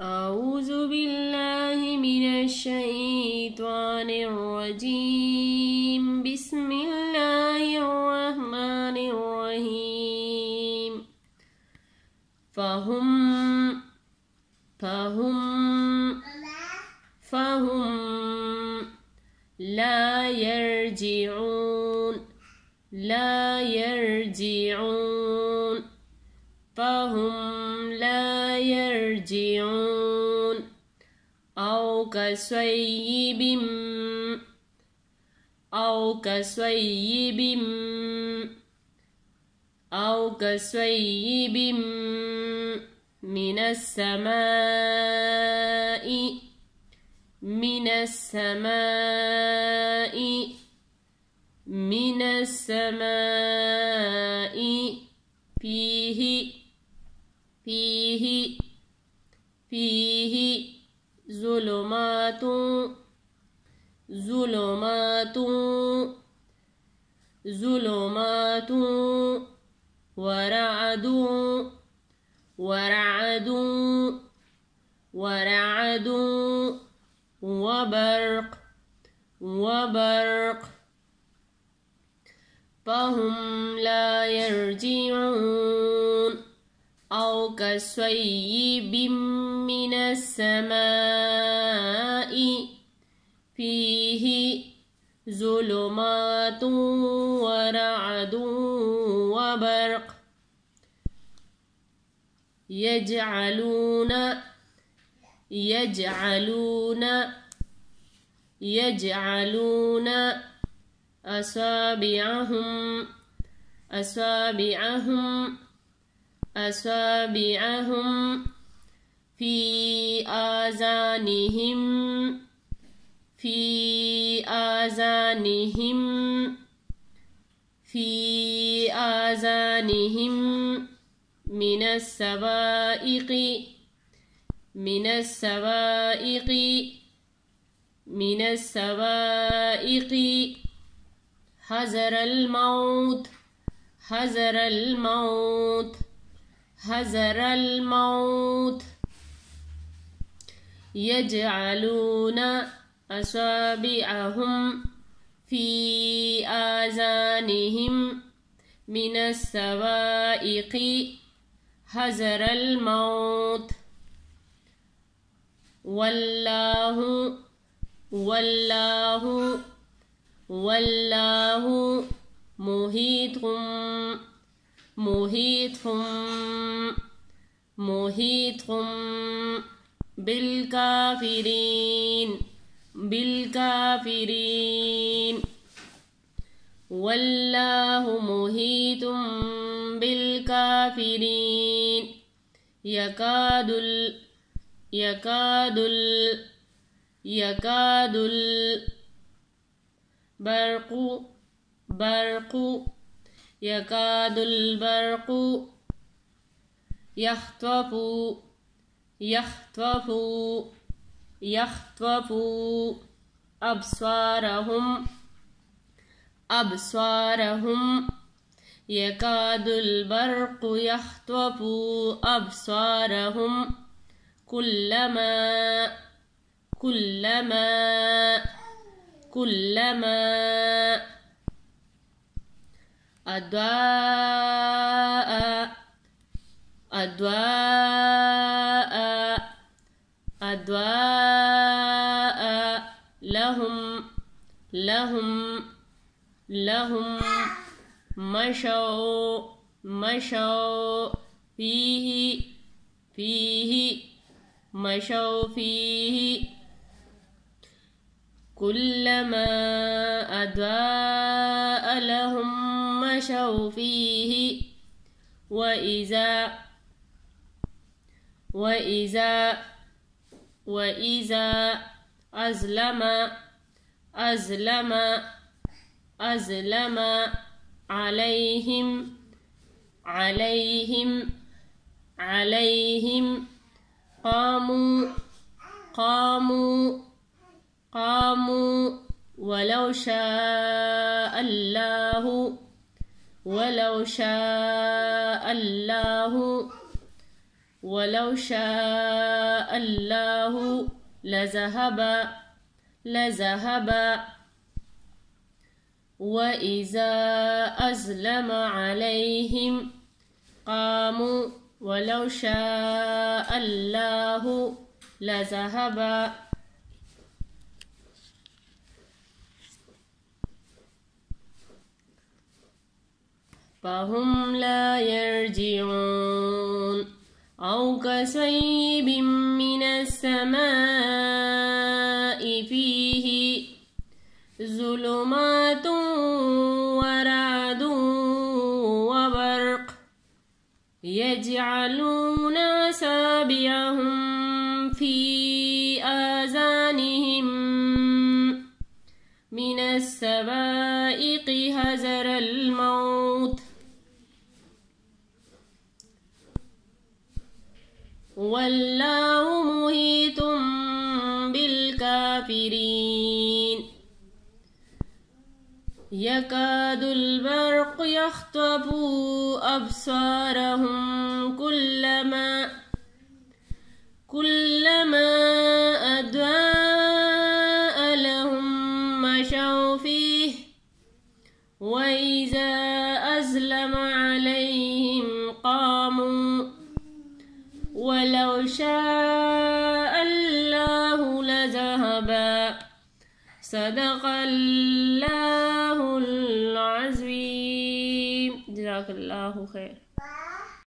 अऊज़ु बिल्लाहि मिनश शैतानिर रजीम बिस्मिल्लाहिर रहमानिर रहीम फहुम ला यरजिऊन फहुम ला यरजिऊन औ कसय्यिबिम मिनस्समाई फीही ज़ुलुमातुन वरअदुन वबर्क़ फहुम ला यरजिऊन औ कसय्यिबिम मिनस्समाई फीही ज़ुलुमातुन वरअदुन वबर्क़ यजअलून असाबिअहुम फी आज़ानिहिम मिनस्सवाइक़ि हज़रल मौत यजअलून असाबिअहुम फी आज़ानिहिम मिनस्सवाइक़ि हज़रल मौत वल्लाहु मुहीतुम बिलकाफिरीन वल्लाहु मुहीतुम बिलकाफिरीन यकादुल बर्क़ु यख़्तफ़ु अब्सारहुम यकादुल बर्क़ु यख़्तफ़ु अब्सारहुम कुल्लमा अद्वाअ लहुम मशौ फीही कुल्लमा अद्वाअ लहुम मशौ फीही वइज़ा अज़लम अलैहिम क़ामू वलौ शाअ अल्लाहु अल्लाहु लज़हब व इज़ा अज़लम अलैहिम क़ामू वलौ शाअ अल्लाहु लज़हब फ़हुम ला यरजिऊन औ कसय्यिबिम मिनस समाइ फ़ीहि ज़ुलुमातुन व रअदुन व बर्क़ यजअलूना असाबिअहुम फ़ी आज़ानिहिम मिनस सवाइक़ि हज़रल मौत वल्लाहु मुहीतुम बिल काफिरीन यकादुल बर्क़ यख़्तफ़ु अब्सारहुम कुल्लमा अज़ाअ लहुम मशौ फ़ीहि व इज़ा अज़लम अलैहिम क़ामू वलौ शाअ अल्लाहु लज़हब सदक़ल्लाहुल अज़ीम। जज़ाकल्लाहु खैर।